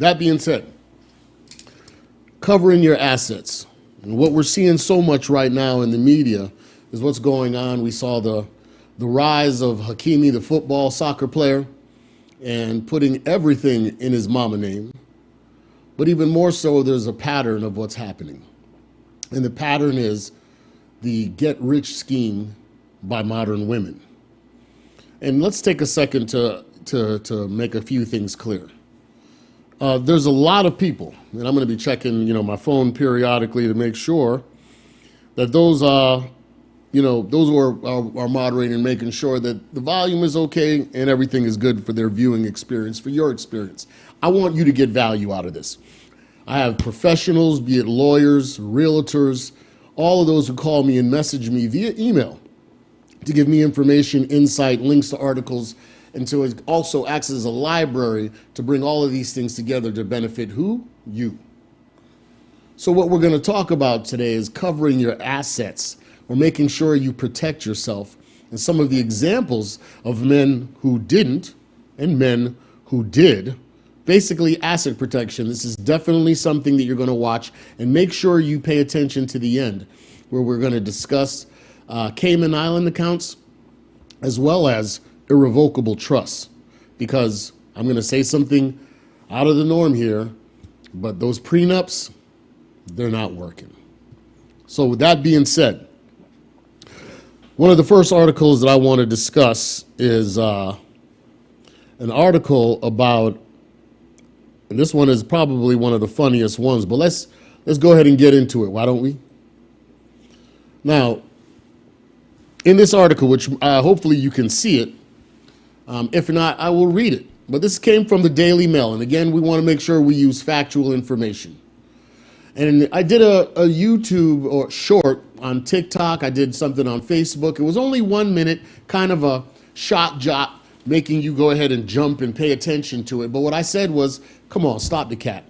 that being said, covering your assets. And what we're seeing so much right now in the media is what's going on. We saw the rise of Hakimi, the football soccer player, and putting everything in his mama name. But even more so, there's a pattern of what's happening. And the pattern is the get-rich scheme by modern women. And let's take a second to make a few things clear. There's a lot of people, and I'm going to be checking, my phone periodically to make sure that those, those who are moderating and making sure that the volume is okay and everything is good for their viewing experience, for your experience. I want you to get value out of this. I have professionals, be it lawyers, realtors, all of those who call me and message me via email to give me information, insight, links to articles, and so it also acts as a library to bring all of these things together to benefit who? You. So what we're going to talk about today is covering your assets, or making sure you protect yourself, and some of the examples of men who didn't and men who did. Basically, asset protection. This is definitely something that you're going to watch, and make sure you pay attention to the end, where we're going to discuss Cayman Island accounts as well as irrevocable trusts, because I'm going to say something out of the norm here, but those prenups, they're not working. So with that being said, one of the first articles that I want to discuss is an article about, and this one is probably one of the funniest ones, but let's go ahead and get into it, why don't we? Now, in this article, which hopefully you can see it, if not, I will read it. But this came from the Daily Mail, and again, we want to make sure we use factual information. And I did a YouTube or short on TikTok. I did something on Facebook. It was only 1 minute, kind of a shock jock, making you go ahead and jump and pay attention to it. But what I said was, come on, stop the cat.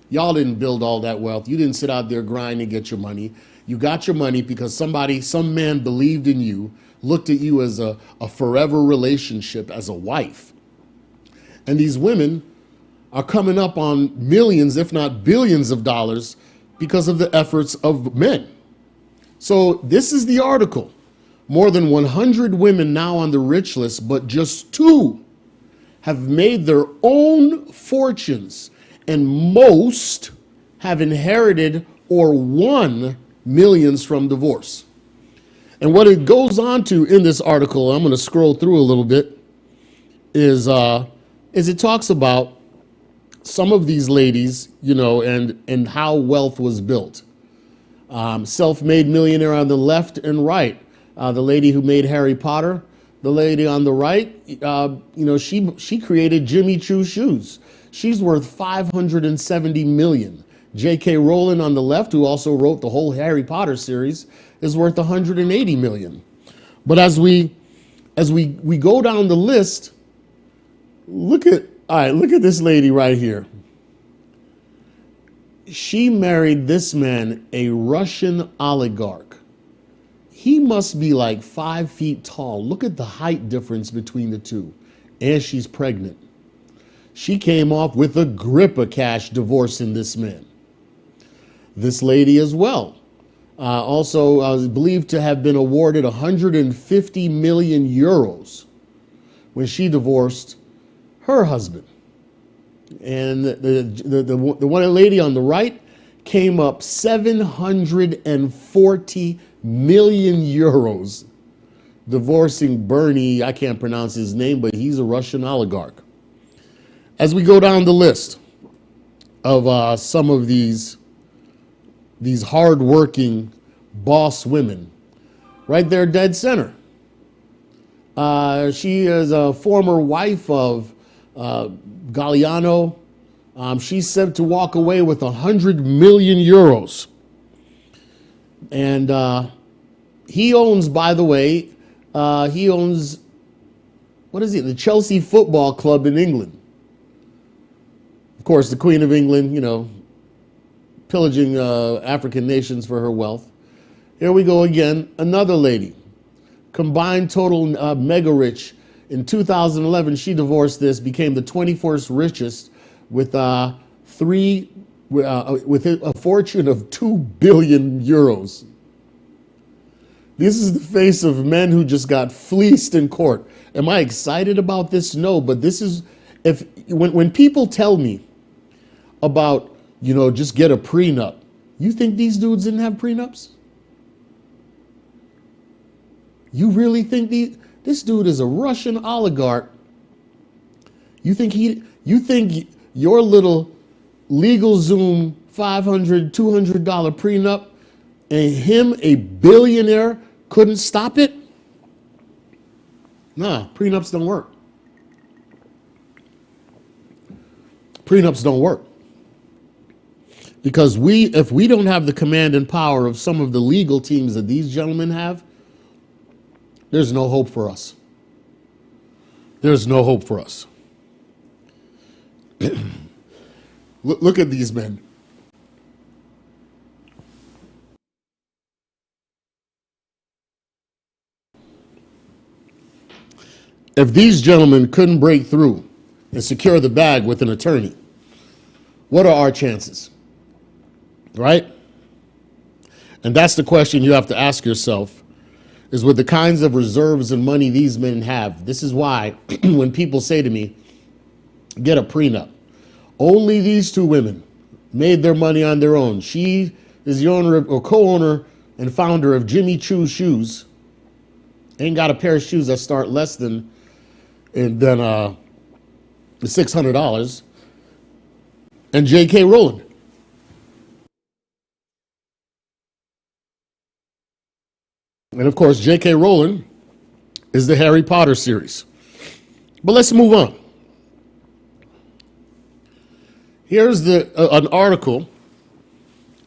Y'all didn't build all that wealth. You didn't sit out there grinding and get your money. You got your money because some man believed in you, looked at you as a forever relationship, as a wife. And these women are coming up on millions, if not billions of dollars because of the efforts of men. So this is the article. More than 100 women now on the rich list, but just 2 have made their own fortunes, and most have inherited or won millions from divorce. And what it goes on to in this article, I'm going to scroll through a little bit, is it talks about some of these ladies, and how wealth was built. Self-made millionaire on the left and right. The lady who made Harry Potter. The lady on the right, she created Jimmy Choo shoes. She's worth $570 million. J.K. Rowling on the left, who also wrote the whole Harry Potter series, is worth $180 million. But as we go down the list, look at this lady right here. She married this man, a Russian oligarch. He must be like 5 feet tall. Look at the height difference between the two. And she's pregnant. She came off with a grip of cash divorcing this man. This lady as well. Also believed to have been awarded 150 million euros when she divorced her husband. And the one lady on the right came up 740 million euros divorcing Bernie. I can't pronounce his name, but he's a Russian oligarch. As we go down the list of some of these hard-working boss women, right there, dead center. She is a former wife of Galliano. She's set to walk away with 100 million euros. And he owns, by the way, what is it? The Chelsea Football Club in England. Of course, the Queen of England, pillaging African nations for her wealth. Here we go again. Another lady. Combined total mega rich. In 2011, she divorced this, became the 21st richest with with a fortune of 2 billion euros. This is the face of men who just got fleeced in court. Am I excited about this? No, but this is, when people tell me about, just get a prenup, you think these dudes didn't have prenups? You really think this dude is a Russian oligarch? You think your little LegalZoom $500, $200 prenup and him, a billionaire, couldn't stop it? Nah, prenups don't work. Prenups don't work. Because if we don't have the command and power of some of the legal teams that these gentlemen have, there's no hope for us. There's no hope for us. Look at these men. If these gentlemen couldn't break through and secure the bag with an attorney, what are our chances? Right? And that's the question you have to ask yourself, is with the kinds of reserves and money these men have. This is why when people say to me, get a prenup, only these two women made their money on their own. She is the owner or co-owner and founder of Jimmy Choo Shoes. Ain't got a pair of shoes that start less than $600. And J.K. Rowling. And of course, J.K. Rowling is the Harry Potter series. But let's move on. Here's an article,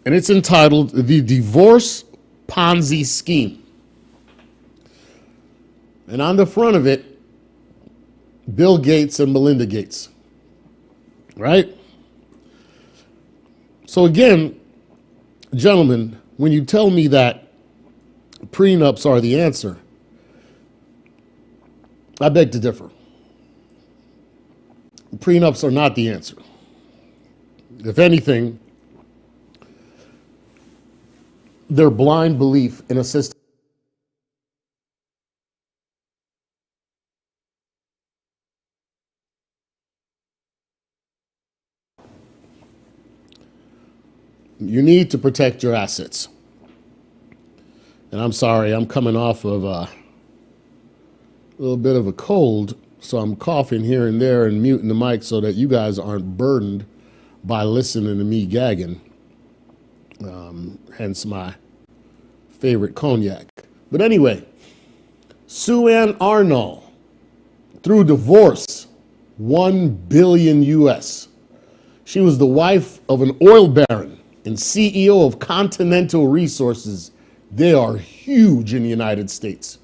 and it's entitled "The Divorce Ponzi Scheme." And on the front of it, Bill Gates and Melinda Gates. Right? So again, gentlemen, when you tell me that prenups are the answer, I beg to differ. Prenups are not the answer. If anything, their blind belief in a system. You need to protect your assets. And I'm sorry, I'm coming off of a little bit of a cold, so I'm coughing here and there and muting the mic so that you guys aren't burdened by listening to me gagging. Hence my favorite cognac. But anyway, Sue Ann Arnold, through divorce, $1 billion US. She was the wife of an oil baron and CEO of Continental Resources. They are huge in the United States.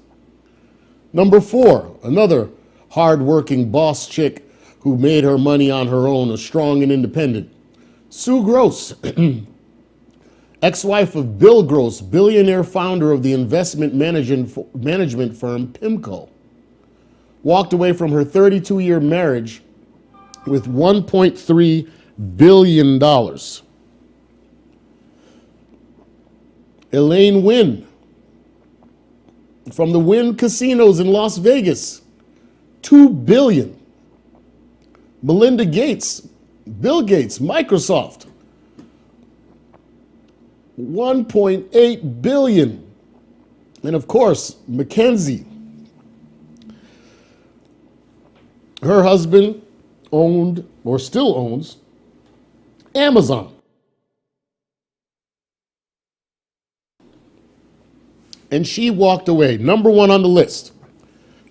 Number 4, another hardworking boss chick who made her money on her own, a strong and independent. Sue Gross, ex-wife of Bill Gross, billionaire founder of the investment management firm PIMCO, walked away from her 32-year marriage with $1.3 billion. Elaine Wynn, from the Wynn casinos in Las Vegas, $2 billion. Melinda Gates, Bill Gates, Microsoft, $1.8 billion. And of course, Mackenzie, her husband owned or still owns Amazon. And she walked away, number 1 on the list,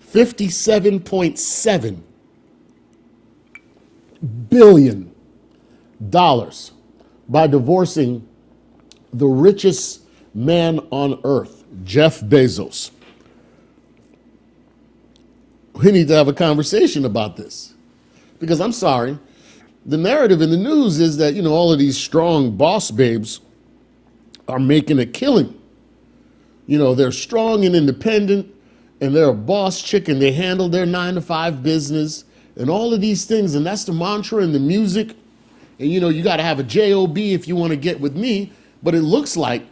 $57.7 billion by divorcing the richest man on earth, Jeff Bezos. We need to have a conversation about this. Because I'm sorry, the narrative in the news is that, all of these strong boss babes are making a killing. They're strong and independent, and they're a boss chick, and they handle their 9-to-5 business, and all of these things, and that's the mantra in the music And you know, you got to have a job if you want to get with me. But it looks like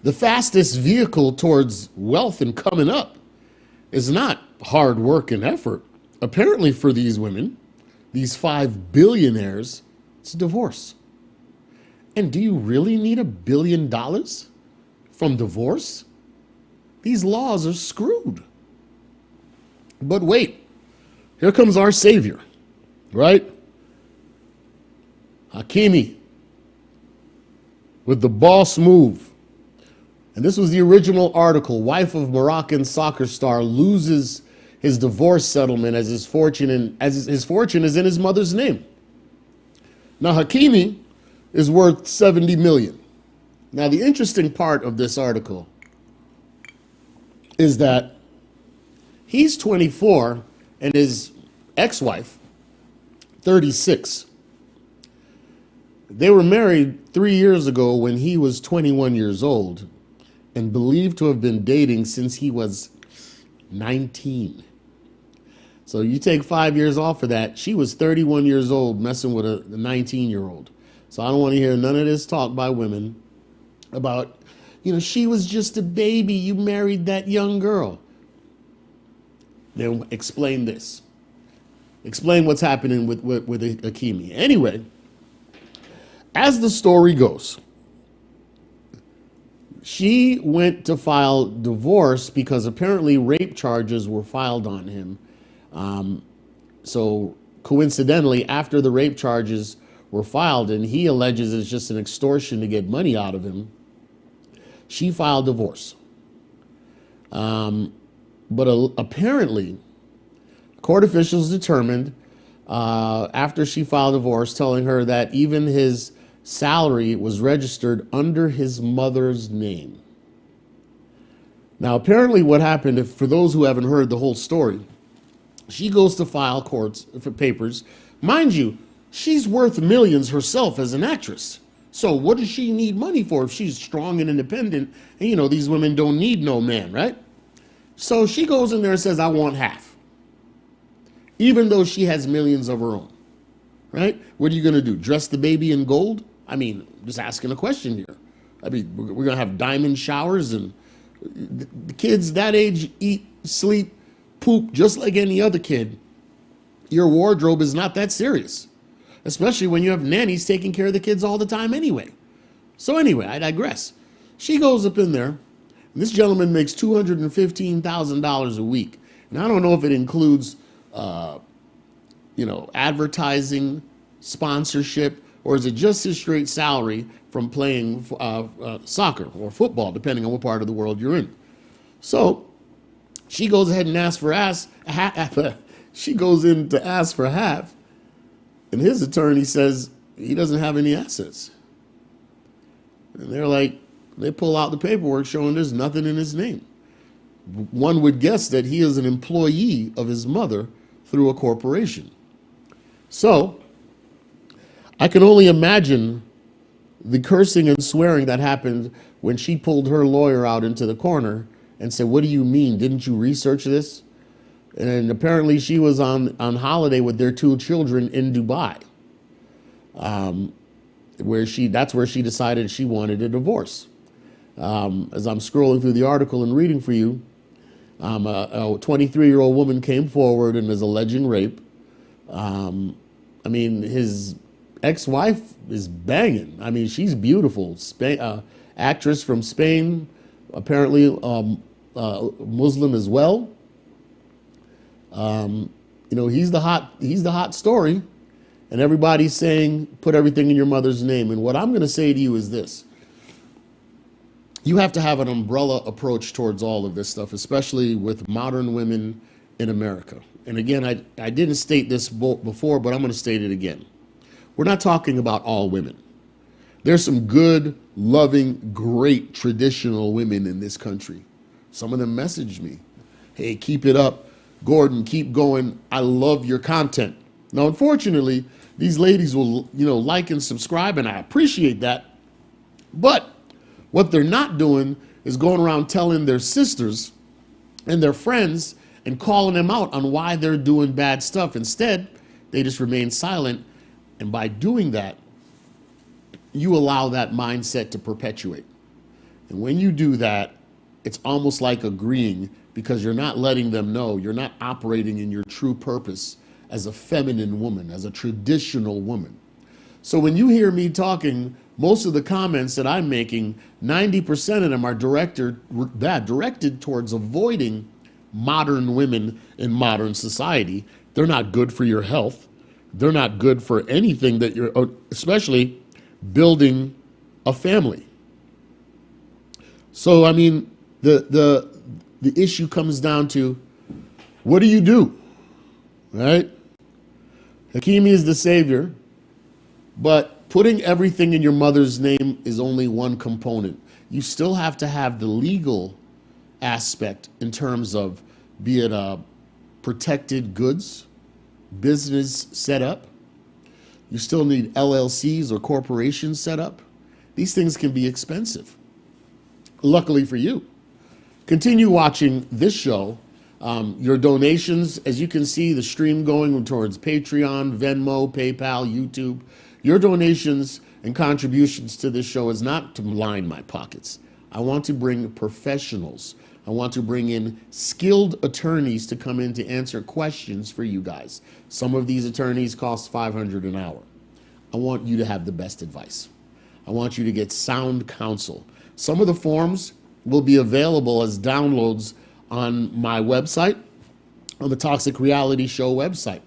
the fastest vehicle towards wealth and coming up is not hard work and effort. Apparently, for these women, these 5 billionaires, it's divorce. And do you really need $1 billion from divorce? These laws are screwed. But wait, here comes our savior, right? Hakimi with the boss move. And this was the original article. Wife of Moroccan soccer star loses his divorce settlement as his fortune is in his mother's name. Now Hakimi is worth 70 million. Now the interesting part of this article is that he's 24 and his ex-wife 36. They were married 3 years ago when he was 21 years old and believed to have been dating since he was 19. So you take 5 years off of that, she was 31 years old messing with a 19-year-old. So I don't want to hear none of this talk by women about, you know, she was just a baby, you married that young girl. Then explain this. Explain what's happening with Hakimi. Anyway, as the story goes, she went to file divorce because apparently rape charges were filed on him. So coincidentally, after the rape charges were filed and he alleges it's just an extortion to get money out of him, she filed divorce. But apparently, court officials determined after she filed divorce, telling her that even his salary was registered under his mother's name. Now, apparently what happened, if for those who haven't heard the whole story, she goes to file courts for papers. Mind you, she's worth millions herself as an actress. So what does she need money for if she's strong and independent? And you know, these women don't need no man, right? So she goes in there and says, I want half. Even though she has millions of her own, right? What are you going to do? Dress the baby in gold? I mean, just asking a question here. I mean, we're going to have diamond showers and the kids that age eat, sleep, poop just like any other kid. Your wardrobe is not that serious, especially when you have nannies taking care of the kids all the time anyway. So anyway, I digress. She goes up in there, and this gentleman makes $215,000 a week. And I don't know if it includes, advertising, sponsorship, or is it just his straight salary from playing soccer or football, depending on what part of the world you're in. So she goes ahead and asks for she goes in to ask for half, and his attorney says he doesn't have any assets. And they're like, they pull out the paperwork showing there's nothing in his name. One would guess that he is an employee of his mother through a corporation. So I can only imagine the cursing and swearing that happened when she pulled her lawyer out into the corner and said, what do you mean? Didn't you research this? And apparently she was on holiday with their 2 children in Dubai, that's where she decided she wanted a divorce. As I'm scrolling through the article and reading for you, a 23-year-old woman came forward and is alleging rape. I mean, his ex-wife is banging. I mean, she's beautiful. Actress from Spain, apparently Muslim as well. He's the hot story, and everybody's saying put everything in your mother's name. And what I'm going to say to you is this: you have to have an umbrella approach towards all of this stuff, especially with modern women in America. And again, I didn't state this before, but I'm going to state it again. We're not talking about all women. There's some good, loving, great traditional women in this country. Some of them messaged me, hey, keep it up. Gordon, keep going. I love your content. Now, unfortunately, these ladies will, like and subscribe, and I appreciate that. But what they're not doing is going around telling their sisters and their friends and calling them out on why they're doing bad stuff. Instead, they just remain silent And by doing that, you allow that mindset to perpetuate. And when you do that, it's almost like agreeing, because you're not letting them know, you're not operating in your true purpose as a feminine woman, as a traditional woman. So when you hear me talking, most of the comments that I'm making, 90% of them are directed towards avoiding modern women in modern society. They're not good for your health. They're not good for anything that you're, especially building a family. So, I mean, the issue comes down to, what do you do, right? Hakimi is the savior, but putting everything in your mother's name is only one component. You still have to have the legal aspect in terms of, be it protected goods, business set up. You still need LLCs or corporations set up. These things can be expensive. Luckily for you, continue watching this show. Your donations, as you can see, the stream going towards Patreon, Venmo, PayPal, YouTube. Your donations and contributions to this show is not to line my pockets. I want to bring professionals. I want to bring in skilled attorneys to come in to answer questions for you guys. Some of these attorneys cost $500 an hour. I want you to have the best advice. I want you to get sound counsel. Some of the forms will be available as downloads on my website, on the Toxic Reality Show website.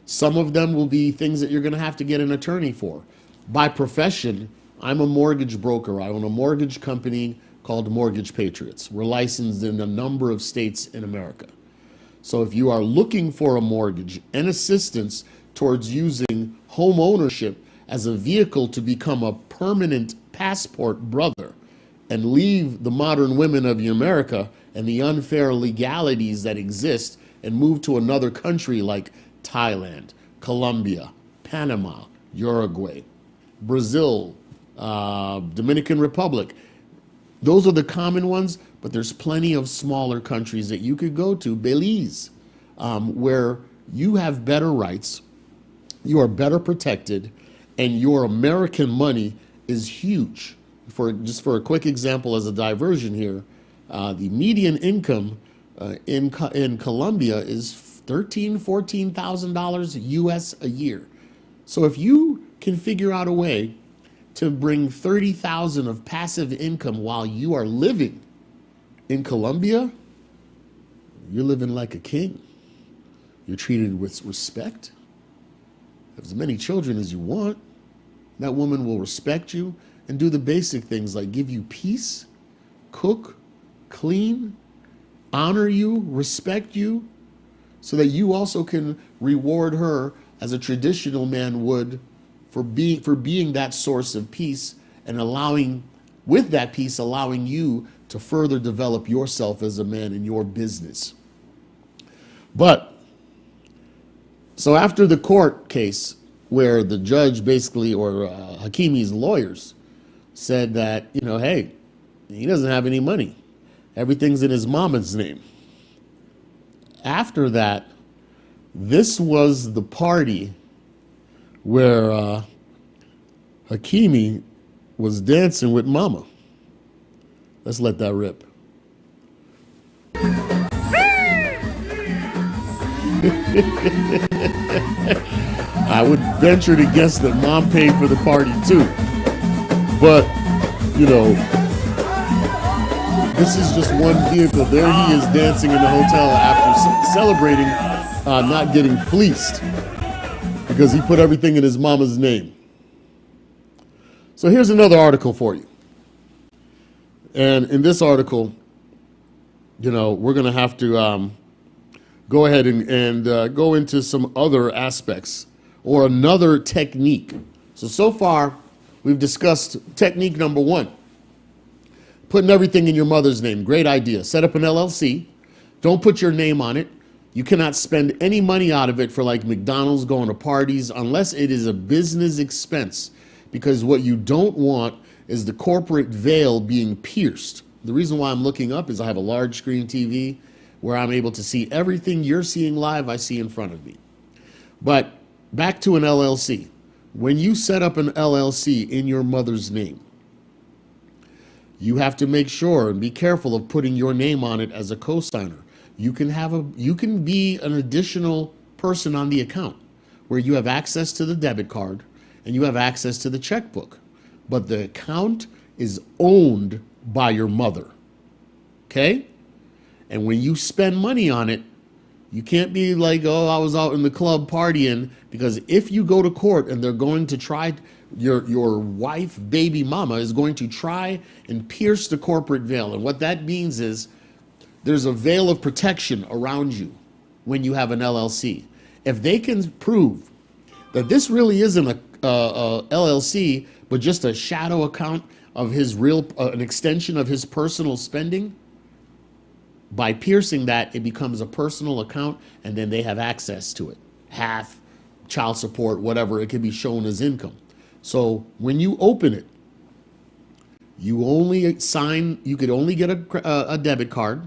Some of them will be things that you're going to have to get an attorney for. By profession, I'm a mortgage broker. I own a mortgage company called Mortgage Patriots. We're licensed in a number of states in America. So if you are looking for a mortgage and assistance towards using home ownership as a vehicle to become a permanent passport brother and leave the modern women of America and the unfair legalities that exist and move to another country like Thailand, Colombia, Panama, Uruguay, Brazil, Dominican Republic, those are the common ones, but there's plenty of smaller countries that you could go to, Belize, where you have better rights, you are better protected, and your American money is huge. Just for a quick example as a diversion here, the median income in Colombia is $13,000, $14,000 US a year. So if you can figure out a way to bring 30,000 of passive income while you are living in Colombia, you're living like a king. You're treated with respect. Have as many children as you want. That woman will respect you and do the basic things like give you peace, cook, clean, honor you, respect you, so that you also can reward her as a traditional man would for being that source of peace, and with that peace, allowing you to further develop yourself as a man in your business. But, so after the court case where the judge basically, or Hakimi's lawyers, said that, hey, he doesn't have any money. Everything's in his mama's name. After that, this was the party where Hakimi was dancing with mama. Let's let that rip. I would venture to guess that mom paid for the party too. But, this is just one vehicle. There he is dancing in the hotel after celebrating not getting fleeced because he put everything in his mama's name. So here's another article for you. And in this article, we're going to have to go ahead and go into some other aspects or another technique. So far, we've discussed technique number one. Putting everything in your mother's name. Great idea. Set up an LLC. Don't put your name on it. You cannot spend any money out of it for like McDonald's, going to parties, unless it is a business expense. Because what you don't want is the corporate veil being pierced. The reason why I'm looking up is I have a large screen TV where I'm able to see everything you're seeing live, I see in front of me. But back to an LLC. When you set up an LLC in your mother's name, you have to make sure and be careful of putting your name on it as a co-signer. You can be an additional person on the account where you have access to the debit card and you have access to the checkbook, but the account is owned by your mother. Okay? And when you spend money on it, you can't be like, oh, I was out in the club partying, because if you go to court and they're going to try, your wife, baby mama, is going to try and pierce the corporate veil. And what that means is there's a veil of protection around you when you have an LLC. If they can prove that this really isn't a LLC, but just a shadow account of his real, an extension of his personal spending, by piercing that, it becomes a personal account, and then they have access to it. Half, child support, whatever, it can be shown as income. So when you open it, you could only get a debit card.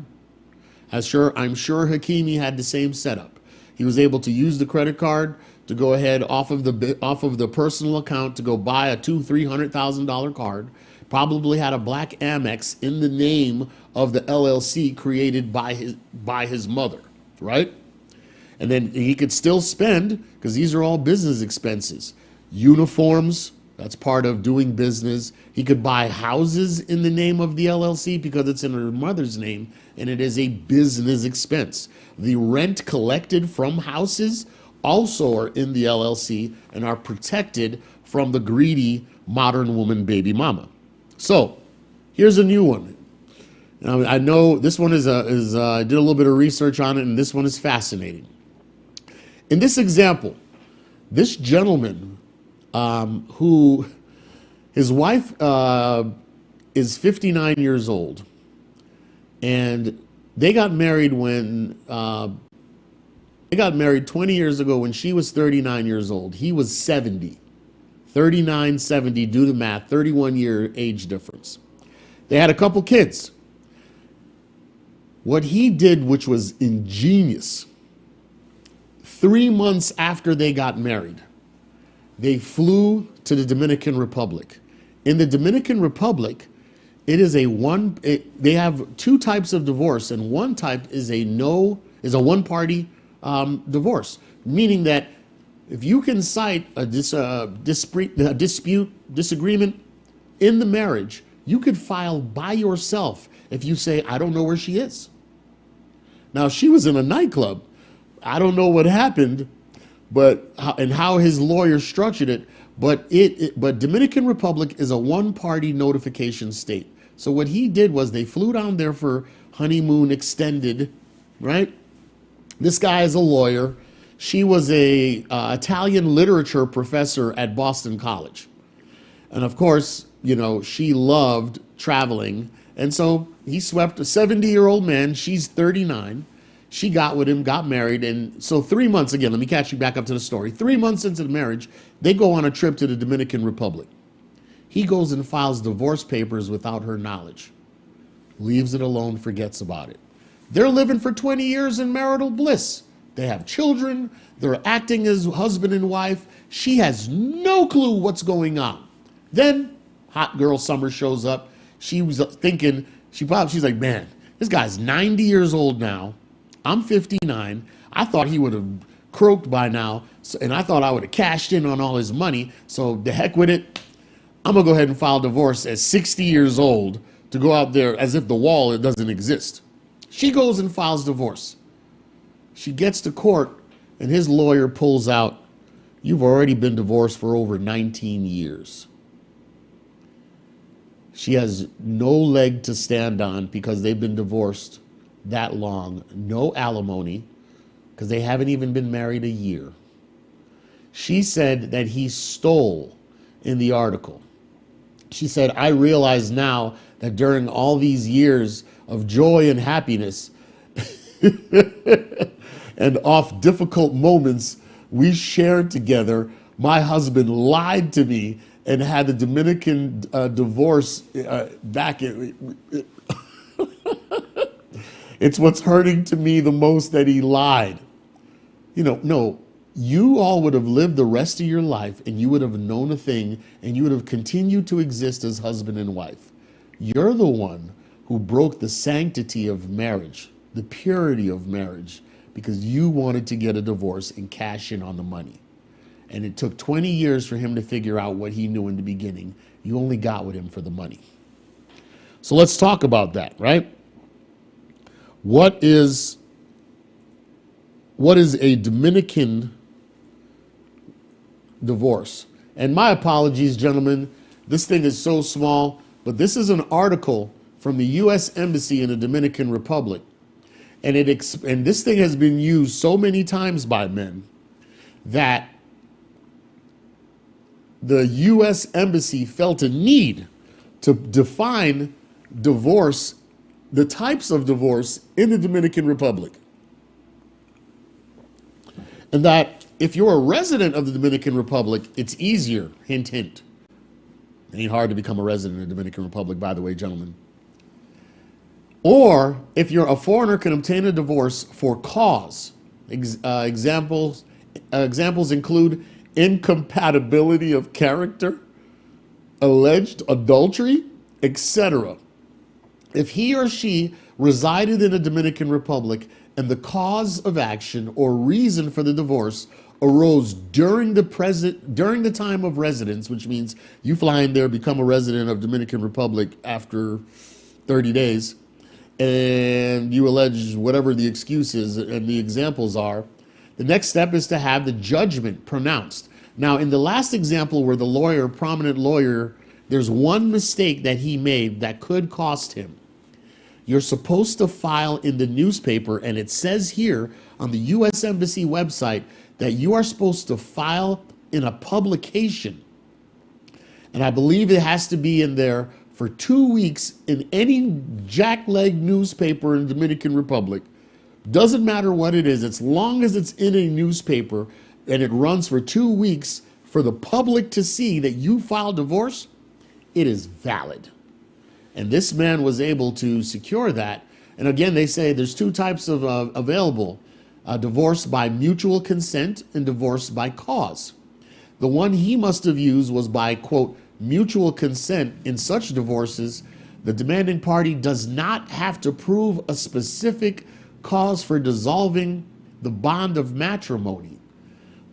I'm sure Hakimi had the same setup. He was able to use the credit card to go ahead off of the personal account to go buy a $200,000-$300,000 card. Probably had a black Amex in the name of the LLC created by his mother, right? And then he could still spend, because these are all business expenses. Uniforms, that's part of doing business. He could buy houses in the name of the LLC because it's in her mother's name, and it is a business expense. The rent collected from houses also are in the LLC and are protected from the greedy modern woman baby mama. So here's a new one. Now, I know this one I did a little bit of research on it, and this one is fascinating. In this example, this gentleman, who his wife is 59 years old, and they got married 20 years ago when she was 39 years old. He was 70. 39, 70, do the math, 31-year age difference. They had a couple kids. What he did, which was ingenious, 3 months after they got married, they flew to the Dominican Republic. In the Dominican Republic, they have two types of divorce, and one type is a one-party divorce, meaning that if you can cite a disagreement in the marriage, you could file by yourself if you say, I don't know where she is. Now, she was in a nightclub. I don't know what happened, and how his lawyer structured it, but Dominican Republic is a one-party notification state. So what he did was they flew down there for honeymoon extended, right? This guy is a lawyer. She was a Italian literature professor at Boston College. And of course, she loved traveling. And so he swept a 70-year-old man. She's 39. She got with him, got married. And so 3 months, again, let me catch you back up to the story. 3 months into the marriage, they go on a trip to the Dominican Republic. He goes and files divorce papers without her knowledge. Leaves it alone, forgets about it. They're living for 20 years in marital bliss. They have children. They're acting as husband and wife. She has no clue what's going on. Then hot girl summer shows up. She was thinking, she's like, man, this guy's 90 years old now. I'm 59. I thought he would have croaked by now, and I thought I would have cashed in on all his money. So the heck with it. I'm going to go ahead and file divorce at 60 years old to go out there as if the wall, it doesn't exist. She goes and files divorce. She gets to court, and his lawyer pulls out, you've already been divorced for over 19 years. She has no leg to stand on because they've been divorced that long. No alimony because they haven't even been married a year. She said that he stole in the article. She said, I realize now that during all these years of joy and happiness and off difficult moments we shared together, my husband lied to me and had the Dominican divorce back in. It's what's hurting to me the most that he lied. No, you all would have lived the rest of your life and you would have known a thing and you would have continued to exist as husband and wife. You're the one who broke the sanctity of marriage, the purity of marriage, because you wanted to get a divorce and cash in on the money. And it took 20 years for him to figure out what he knew in the beginning. You only got with him for the money. So let's talk about that, right? What is a Dominican divorce? And my apologies, gentlemen. This thing is so small, but this is an article from the U.S. Embassy in the Dominican Republic. And this thing has been used so many times by men that the U.S. Embassy felt a need to define divorce, the types of divorce in the Dominican Republic. And that if you're a resident of the Dominican Republic, it's easier. Hint, hint. It ain't hard to become a resident of the Dominican Republic, by the way, gentlemen. Or if you're a foreigner, can obtain a divorce for cause. Examples include incompatibility of character, alleged adultery, etc. If he or she resided in the Dominican Republic and the cause of action or reason for the divorce arose during the time of residence, which means you fly in there, become a resident of Dominican Republic after 30 days, and you allege whatever the excuse is and the examples are, the next step is to have the judgment pronounced. Now, in the last example where the prominent lawyer, there's one mistake that he made that could cost him. You're supposed to file in the newspaper, and it says here on the U.S. Embassy website that you are supposed to file in a publication. And I believe it has to be in there for 2 weeks in any jackleg newspaper in the Dominican Republic. Doesn't matter what it is, as long as it's in a newspaper and it runs for 2 weeks for the public to see that you filed divorce, it is valid. And this man was able to secure that. And again, they say there's two types of available, divorce by mutual consent and divorce by cause. The one he must have used was by, quote, mutual consent. In such divorces, the demanding party does not have to prove a specific cause for dissolving the bond of matrimony,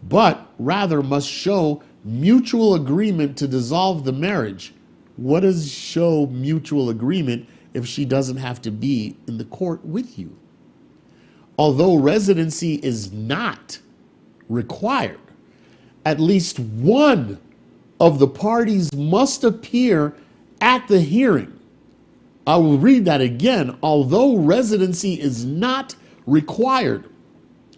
but rather must show mutual agreement to dissolve the marriage. What does show mutual agreement if she doesn't have to be in the court with you? Although residency is not required, at least one of the parties must appear at the hearing. I will read that again. Although residency is not required,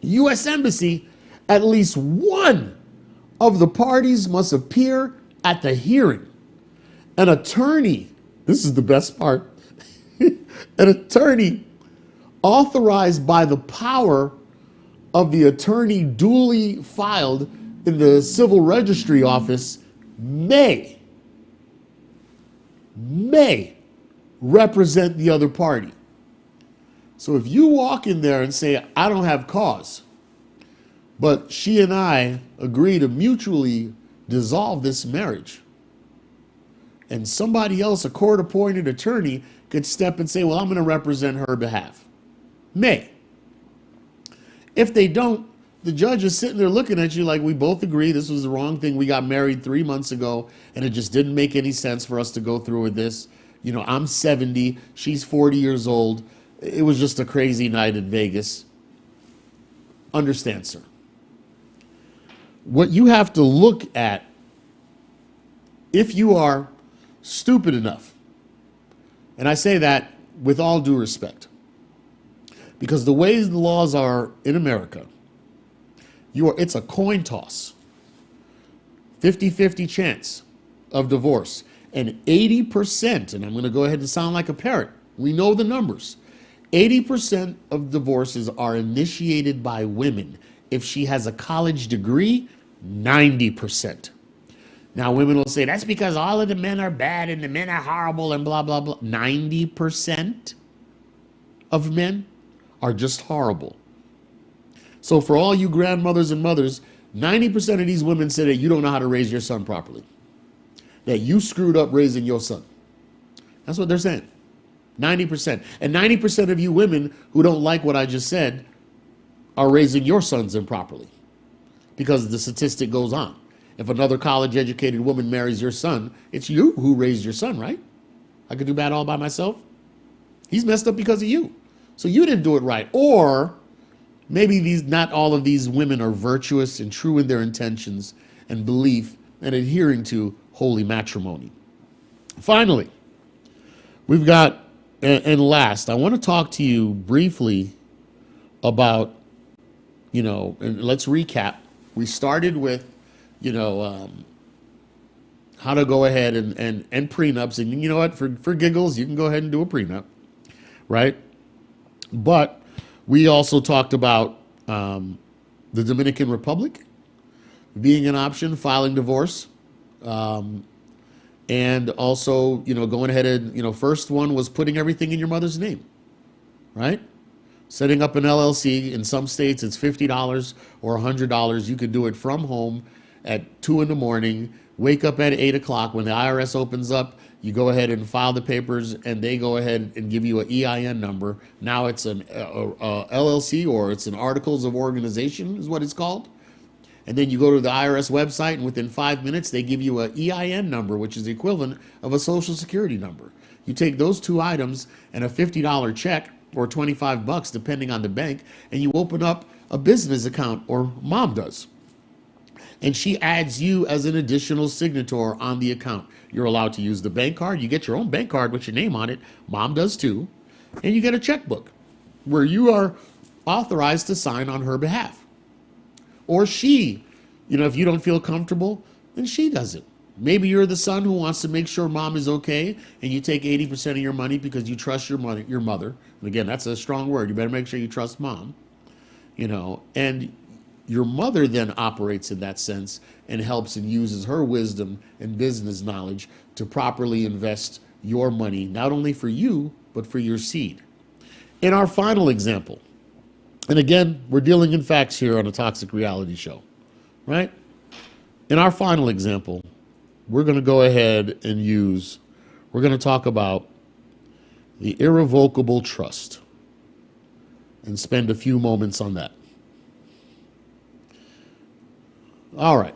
U.S. Embassy, at least one of the parties must appear at the hearing. An attorney, this is the best part, an attorney authorized by the power of the attorney duly filed in the civil registry office may represent the other party. So if you walk in there and say, I don't have cause, but she and I agree to mutually dissolve this marriage, and somebody else, a court-appointed attorney, could step and say, well, I'm going to represent her behalf. May. If they don't, the judge is sitting there looking at you like, we both agree this was the wrong thing. We got married 3 months ago, and it just didn't make any sense for us to go through with this. You know, I'm 70, she's 40 years old. It was just a crazy night in Vegas. Understand, sir. What you have to look at, if you are stupid enough, and I say that with all due respect, because the way the laws are in America, it's a coin toss, 50-50 chance of divorce, and 80%, and I'm going to go ahead and sound like a parrot, we know the numbers, 80% of divorces are initiated by women. If she has a college degree, 90%. Now, women will say, that's because all of the men are bad and the men are horrible and blah, blah, blah. 90% of men are just horrible. So for all you grandmothers and mothers, 90% of these women say that you don't know how to raise your son properly, that you screwed up raising your son. That's what they're saying. 90%. And 90% of you women who don't like what I just said are raising your sons improperly, because the statistic goes on. If another college-educated woman marries your son, it's you who raised your son, right? I could do bad all by myself. He's messed up because of you. So you didn't do it right. Or maybe not all of these women are virtuous and true in their intentions and belief and adhering to holy matrimony. Finally, we've got, and last, I want to talk to you briefly about, and let's recap. We started with, how to go ahead and prenups. And you know what, for giggles, you can go ahead and do a prenup, right? But we also talked about the Dominican Republic being an option, filing divorce, and also, going ahead and, first one was putting everything in your mother's name, right? Setting up an LLC. In some states, it's $50 or $100. You could do it from home at 2 in the morning, wake up at 8 o'clock. When the IRS opens up, you go ahead and file the papers, and they go ahead and give you an EIN number. Now it's an LLC, or it's an Articles of Organization is what it's called. And then you go to the IRS website, and within 5 minutes, they give you an EIN number, which is the equivalent of a Social Security number. You take those two items and a $50 check, or $25, depending on the bank, and you open up a business account, or mom does. And she adds you as an additional signator on the account. You're allowed to use the bank card. You get your own bank card with your name on it. Mom does too. And you get a checkbook where you are authorized to sign on her behalf. Or she, if you don't feel comfortable, then she does it. Maybe you're the son who wants to make sure mom is okay, and you take 80% of your money because you trust your mother. And again, that's a strong word. You better make sure you trust mom. And your mother then operates in that sense and helps and uses her wisdom and business knowledge to properly invest your money, not only for you, but for your seed. In our final example, and again, we're dealing in facts here on a Toxic Reality Show, right? In our final example, we're going to go ahead and we're going to talk about the irrevocable trust and spend a few moments on that. All right.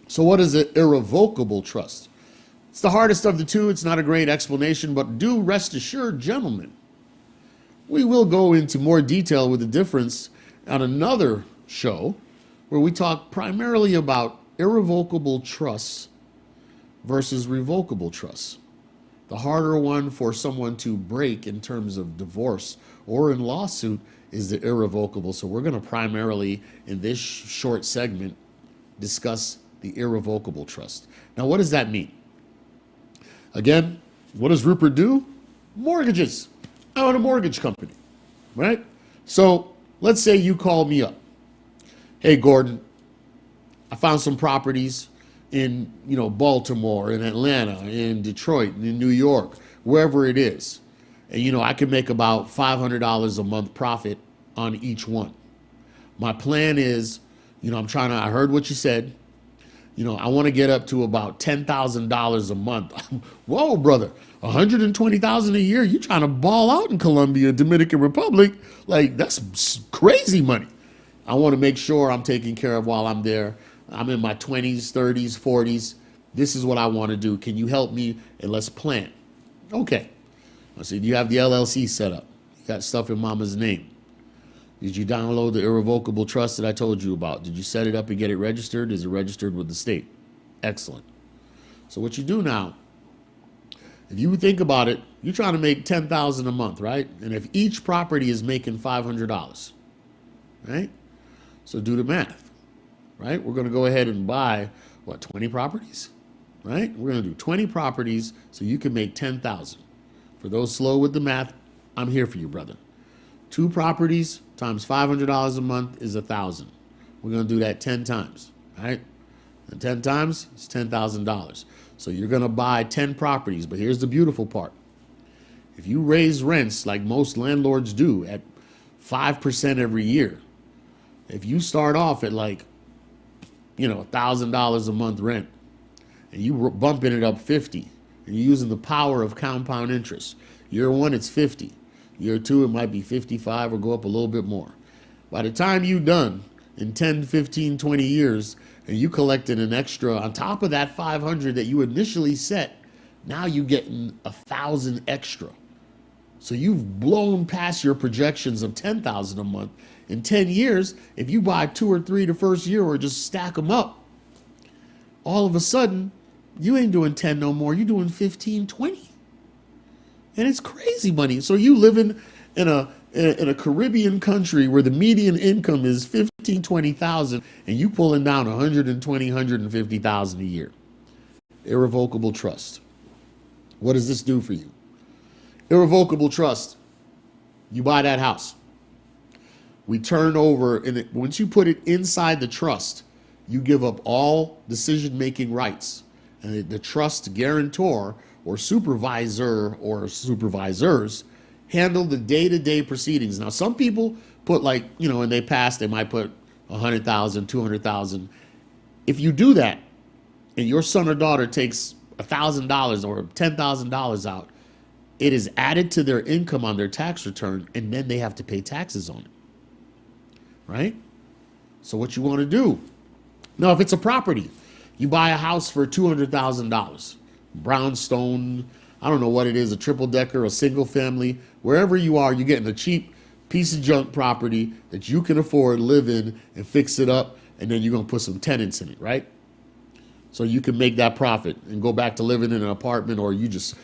So what is an irrevocable trust? It's the hardest of the two. It's not a great explanation, but do rest assured, gentlemen, we will go into more detail with the difference on another show where we talk primarily about irrevocable trusts versus revocable trusts. The harder one for someone to break in terms of divorce or in lawsuit is the irrevocable. So we're going to primarily, in this short segment, discuss the irrevocable trust. Now, what does that mean? Again, what does Rupert do? Mortgages. I own a mortgage company, right? So let's say you call me up. Hey, Gordon, I found some properties in, Baltimore, in Atlanta, in Detroit, in New York, wherever it is. And, I can make about $500 a month profit on each one. My plan is, I heard what you said. I want to get up to about $10,000 a month. Whoa, brother, $120,000 a year? You trying to ball out in Colombia, Dominican Republic? Like, that's crazy money. I want to make sure I'm taken care of while I'm there. I'm in my 20s, 30s, 40s. This is what I want to do. Can you help me? And let's plan. Okay. I said, you have the LLC set up. You got stuff in mama's name. Did you download the irrevocable trust that I told you about? Did you set it up and get it registered? Is it registered with the state? Excellent. So what you do now, if you think about it, you're trying to make $10,000 a month, right? And if each property is making $500, right? So do the math, right? We're going to go ahead and buy, 20 properties, right? We're going to do 20 properties so you can make $10,000. For those slow with the math, I'm here for you, brother. 2 properties times $500 a month is $1,000. We're going to do that 10 times, right? And 10 times is $10,000. So you're going to buy 10 properties. But here's the beautiful part. If you raise rents like most landlords do at 5% every year, If you start off at like, $1,000 a month rent, and you bumping it up 50, and you're using the power of compound interest. Year one, it's 50. Year two, it might be 55 or go up a little bit more. By the time you're done in 10, 15, 20 years, and you collected an extra on top of that 500 that you initially set, now you're getting 1,000 extra. So you've blown past your projections of 10,000 a month. In 10 years, if you buy 2 or 3 the first year or just stack them up, all of a sudden, you ain't doing 10 no more. You're doing 15, 20. And it's crazy money. So you living in a Caribbean country where the median income is 15, 20,000, and you pulling down 120, 150,000 a year. Irrevocable trust. What does this do for you? Irrevocable trust. You buy that house. We turn over, and once you put it inside the trust, you give up all decision-making rights. And the trust guarantor or supervisor or supervisors handle the day-to-day proceedings. Now, some people put when they pass, they might put 100,000, 200,000. If you do that, and your son or daughter takes $1,000 or $10,000 out, it is added to their income on their tax return, and then they have to pay taxes on it. Right? So what you want to do? Now, if it's a property, you buy a house for $200,000, brownstone, I don't know what it is, a triple decker, a single family, wherever you are, you're getting a cheap piece of junk property that you can afford, live in, and fix it up, and then you're going to put some tenants in it, right? So you can make that profit and go back to living in an apartment, or you just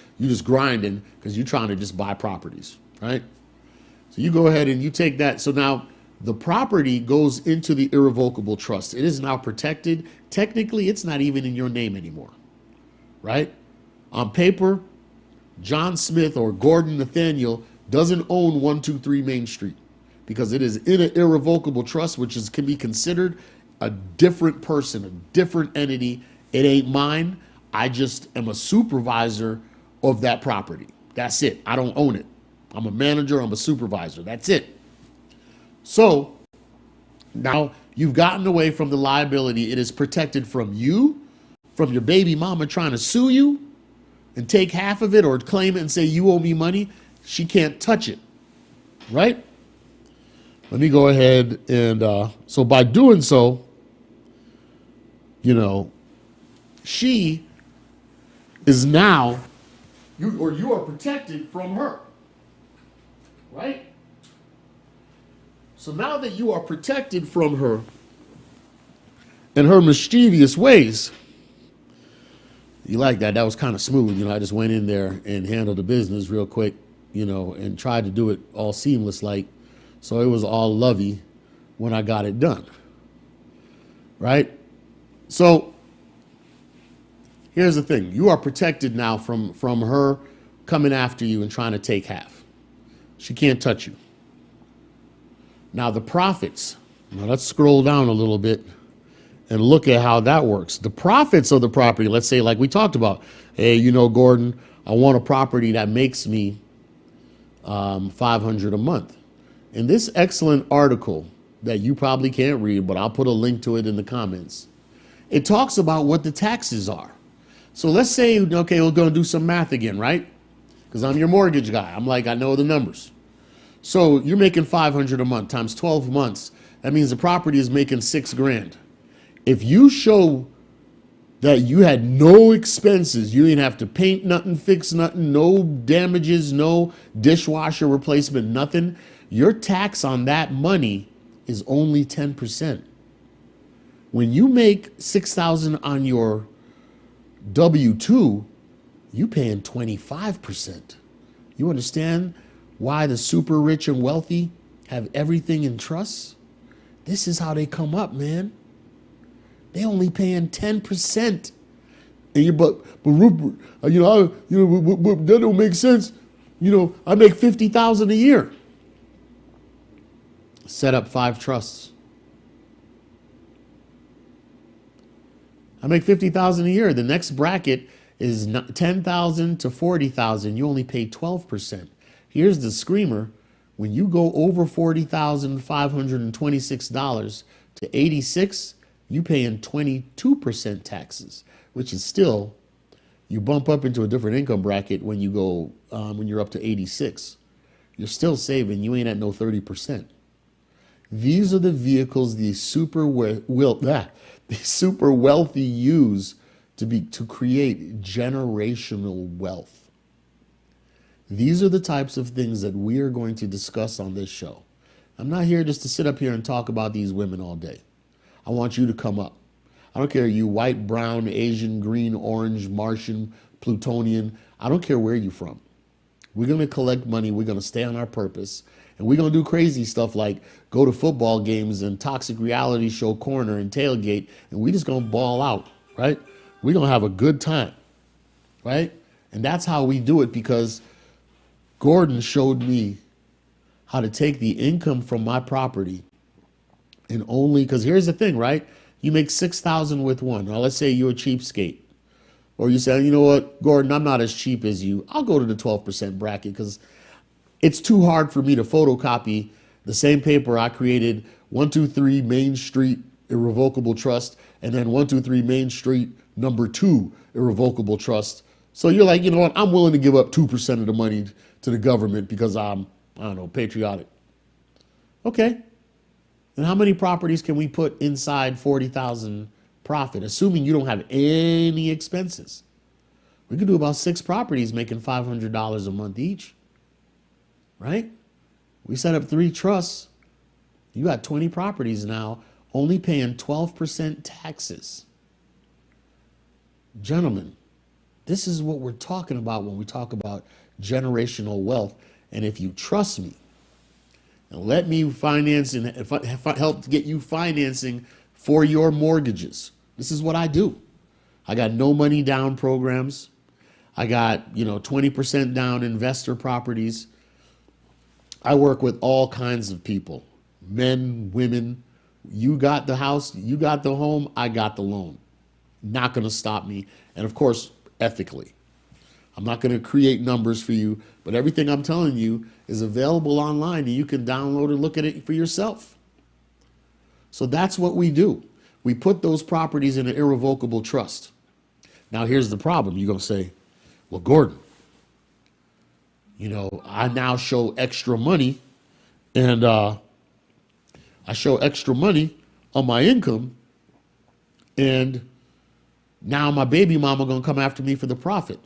grinding because you're trying to just buy properties, right? So you go ahead and you take that. So now the property goes into the irrevocable trust. It is now protected. Technically, it's not even in your name anymore, right? On paper, John Smith or Gordon Nathaniel doesn't own 123 Main Street because it is in an irrevocable trust, which can be considered a different person, a different entity. It ain't mine. I just am a supervisor of that property. That's it. I don't own it. I'm a manager. I'm a supervisor. That's it. So now you've gotten away from the liability. It is protected from you, from your baby mama trying to sue you and take half of it or claim it and say you owe me money. She can't touch it, right? Let me go ahead and so by doing so, she is now, you are protected from her, right? So now that you are protected from her and her mischievous ways, you like that? That was kind of smooth. I just went in there and handled the business real quick, and tried to do it all seamless like, so it was all lovey when I got it done, right? So here's the thing. You are protected now from her coming after you and trying to take half. She can't touch you. Now the profits, let's scroll down a little bit and look at how that works. The profits of the property, let's say like we talked about, hey, Gordon, I want a property that makes me $500 a month. In this excellent article that you probably can't read, but I'll put a link to it in the comments, it talks about what the taxes are. So let's say, okay, we're going to do some math again, right? Because I'm your mortgage guy. I know the numbers. So you're making $500 a month times 12 months. That means the property is making $6,000. If you show that you had no expenses, you didn't have to paint nothing, fix nothing, no damages, no dishwasher replacement, nothing, your tax on that money is only 10%. When you make $6,000 on your W-2, you paying 25%. You understand why the super rich and wealthy have everything in trust? This is how they come up, man. They only paying 10%. And but Rupert, that don't make sense. I make $50,000 a year. Set up 5 trusts. I make $50,000 a year. The next bracket is $10,000 to $40,000. You only pay 12%. Here's the screamer. When you go over $40,526 to 86, you paying 22% taxes, which is still, you bump up into a different income bracket when you go when you're up to 86. You're still saving. You ain't at no 30%. These are the vehicles the super wealthy use to create generational wealth. These are the types of things that we are going to discuss on this show. I'm not here just to sit up here and talk about these women all day. I want you to come up. I don't care you white, brown, Asian, green, orange, Martian, Plutonian. I don't care where you're from. We're going to collect money. We're going to stay on our purpose. And we're going to do crazy stuff like go to football games and Toxic Reality Show corner and tailgate. And we just going to ball out, right? We're going to have a good time, right? And that's how we do it, because Gordon showed me how to take the income from my property and only, because here's the thing, right? You make $6,000 with one. Now let's say you're a cheapskate. Or you say, you know what, Gordon, I'm not as cheap as you. I'll go to the 12% bracket because it's too hard for me to photocopy the same paper I created, 123 Main Street Irrevocable Trust, and then 123 Main Street #2 Irrevocable Trust. So you're like, you know what, I'm willing to give up 2% of the money to the government because I'm, I don't know, patriotic. Okay. And how many properties can we put inside 40,000 profit, assuming you don't have any expenses? We could do about 6 properties making $500 a month each, right? We set up 3 trusts. You got 20 properties now, only paying 12% taxes. Gentlemen, this is what we're talking about when we talk about generational wealth. And if you trust me, and let me finance and help to get you financing for your mortgages. This is what I do. I got no money down programs. I got, 20% down investor properties. I work with all kinds of people, men, women. You got the house, you got the home, I got the loan. Not going to stop me. And of course, ethically. I'm not going to create numbers for you, but everything I'm telling you is available online and you can download and look at it for yourself. So that's what we do. We put those properties in an irrevocable trust. Now here's the problem. You're going to say, well, Gordon, I now show extra money and I show extra money on my income, and now my baby mama going to come after me for the profit.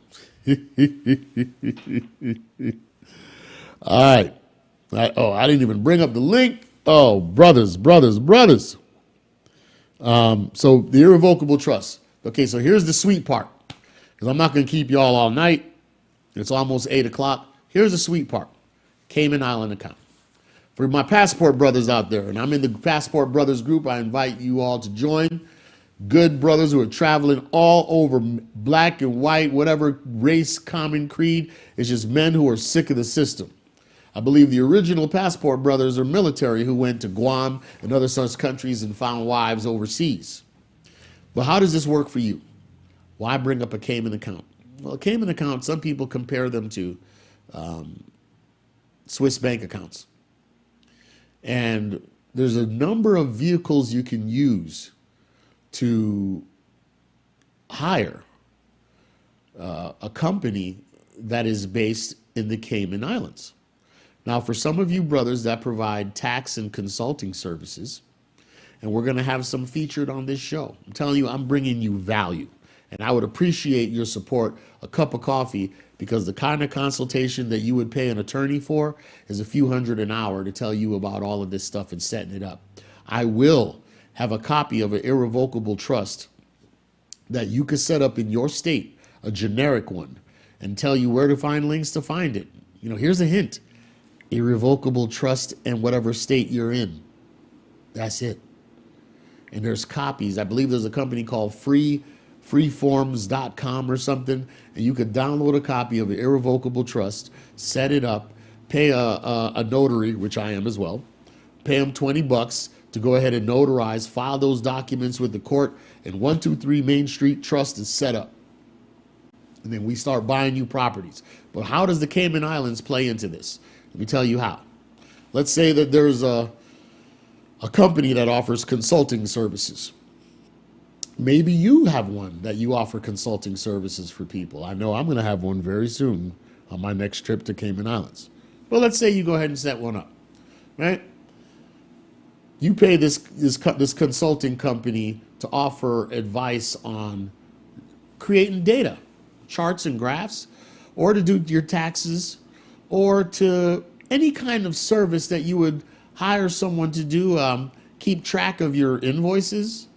All right. I didn't even bring up the link. Oh, brothers. So the irrevocable trust. Okay, so here's the sweet part, because I'm not going to keep y'all all night. It's almost 8 o'clock. Here's the sweet part. Cayman Island account. For my Passport brothers out there, and I'm in the Passport Brothers group, I invite you all to join. Good brothers who are traveling all over, black and white, whatever race, common creed. It's just men who are sick of the system. I believe the original Passport brothers are military who went to Guam and other such countries and found wives overseas. But how does this work for you? Why bring up a Cayman account? Well, a Cayman account, some people compare them to Swiss bank accounts. And there's a number of vehicles you can use to hire a company that is based in the Cayman Islands. Now, for some of you brothers that provide tax and consulting services, and we're going to have some featured on this show, I'm telling you, I'm bringing you value. And I would appreciate your support, a cup of coffee, because the kind of consultation that you would pay an attorney for is a few $100 an hour to tell you about all of this stuff and setting it up. I will have a copy of an irrevocable trust that you could set up in your state, a generic one, and tell you where to find links to find it. Here's a hint. Irrevocable trust in whatever state you're in. That's it. And there's copies. I believe there's a company called freeforms.com or something, and you could download a copy of an irrevocable trust, set it up, pay a notary, which I am as well, pay them $20 to go ahead and notarize, file those documents with the court, and 123 Main Street Trust is set up. And then we start buying you properties. But how does the Cayman Islands play into this? Let me tell you how. Let's say that there's a company that offers consulting services. Maybe you have one that you offer consulting services for people. I know I'm going to have one very soon on my next trip to Cayman Islands. But let's say you go ahead and set one up, right? You pay this consulting company to offer advice on creating data, charts and graphs, or to do your taxes, or to any kind of service that you would hire someone to do. Keep track of your invoices,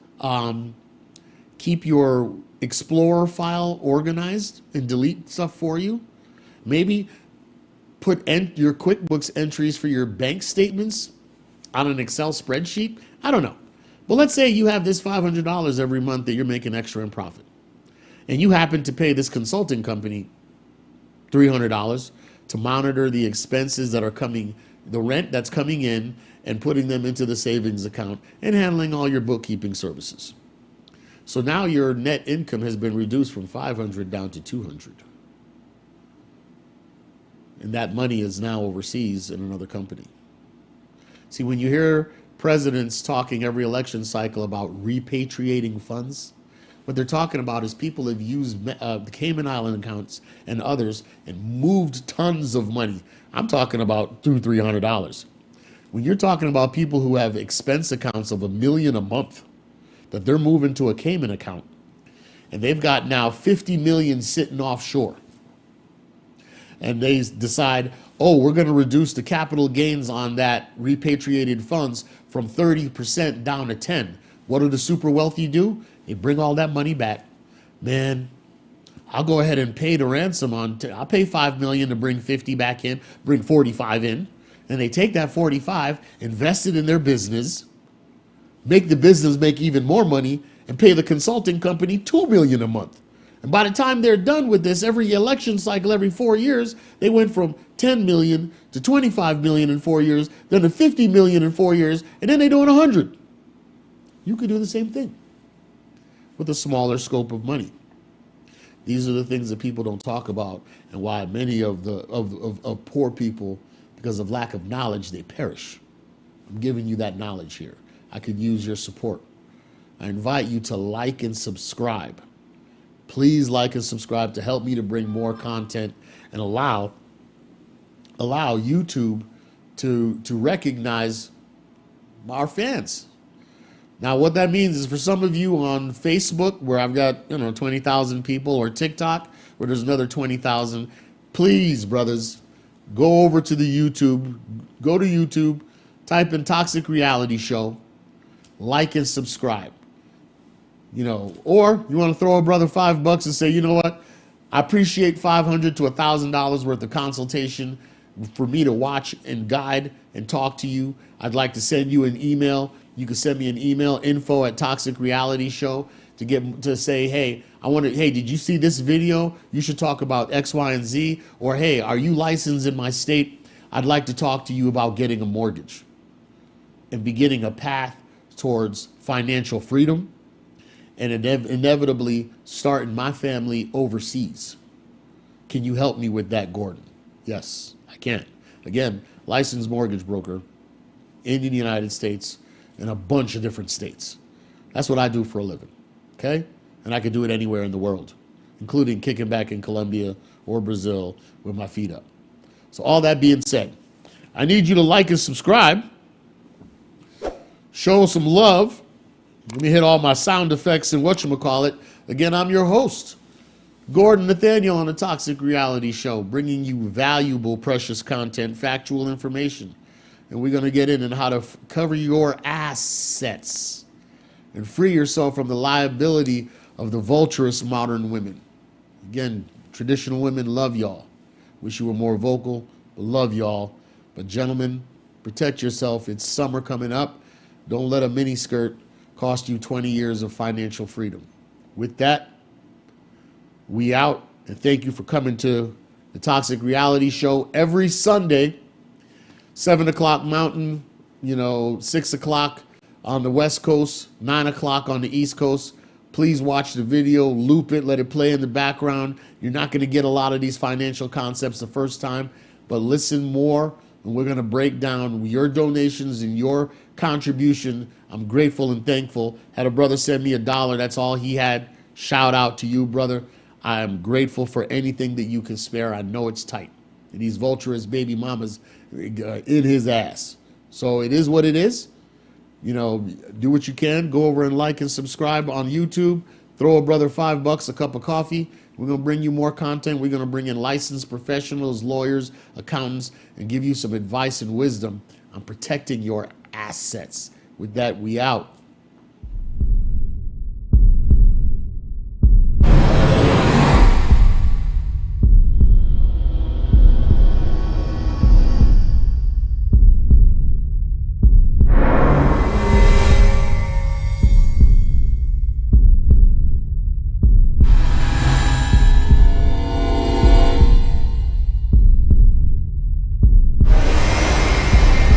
keep your Explorer file organized and delete stuff for you. Maybe put your QuickBooks entries for your bank statements on an Excel spreadsheet. I don't know. But let's say you have this $500 every month that you're making extra in profit. And you happen to pay this consulting company $300 to monitor the expenses that are coming, the rent that's coming in, and putting them into the savings account and handling all your bookkeeping services. So now your net income has been reduced from 500 down to 200. And that money is now overseas in another company. See, when you hear presidents talking every election cycle about repatriating funds, what they're talking about is people have used the Cayman Island accounts and others and moved tons of money. I'm talking about $200-300. When you're talking about people who have expense accounts of $1 million a month that they're moving to a Cayman account, and they've got now 50 million sitting offshore, and they decide, oh, we're going to reduce the capital gains on that repatriated funds from 30% down to 10. What do the super wealthy do? They bring all that money back. Man, I'll go ahead and pay the ransom on, I'll pay $5 million to bring 50 back in, bring 45 in. And they take that 45, invest it in their business, make the business make even more money, and pay the consulting company $2 million a month. And by the time they're done with this, every election cycle, every 4 years, they went from 10 million to 25 million in 4 years, then to 50 million in 4 years, and then they're doing 100. You could do the same thing with a smaller scope of money. These are the things that people don't talk about, and why many of poor people, because of lack of knowledge, they perish. I'm giving you that knowledge here. I could use your support. I invite you to like and subscribe. Please like and subscribe to help me to bring more content and allow YouTube to recognize our fans. Now, what that means is for some of you on Facebook, where I've got 20,000 people, or TikTok, where there's another 20,000, please, brothers, go over to the YouTube. Go to YouTube, type in Toxic Reality Show, like and subscribe. Or you want to throw a brother $5 and say, you know what? I appreciate $500 to $1,000 worth of consultation for me to watch and guide and talk to you. I'd like to send you an email. You can send me an email, info@ToxicRealityShow, to say, hey, hey, did you see this video? You should talk about X, Y, and Z. Or, hey, are you licensed in my state? I'd like to talk to you about getting a mortgage and beginning a path towards financial freedom, and inevitably starting my family overseas. Can you help me with that, Gordon? Yes, I can. Again, licensed mortgage broker in the United States and a bunch of different states. That's what I do for a living, okay? And I could do it anywhere in the world, including kicking back in Colombia or Brazil with my feet up. So all that being said, I need you to like and subscribe. Show some love. Let me hit all my sound effects and whatchamacallit. Again, I'm your host, Gordon Nathaniel, on the Toxic Reality Show, bringing you valuable, precious content, factual information. And we're going to get in how to cover your assets and free yourself from the liability of the vulturous modern women. Again, traditional women love y'all. Wish you were more vocal, but love y'all. But gentlemen, protect yourself. It's summer coming up. Don't let a miniskirt cost you 20 years of financial freedom. With that, we out, and thank you for coming to the Toxic Reality Show every Sunday, 7 o'clock Mountain, 6 o'clock on the West Coast, 9 o'clock on the East Coast. Please watch the video, loop it, let it play in the background. You're not going to get a lot of these financial concepts the first time, but listen more and we're going to break down your donations and your contribution. I'm grateful and thankful. Had a brother send me $1. That's all he had. Shout out to you, brother. I am grateful for anything that you can spare. I know it's tight. And these vulturous baby mamas in his ass. So it is what it is. You know, do what you can. Go over and like and subscribe on YouTube. Throw a brother $5, a cup of coffee. We're going to bring you more content. We're going to bring in licensed professionals, lawyers, accountants, and give you some advice and wisdom on protecting your assets. With that, we out.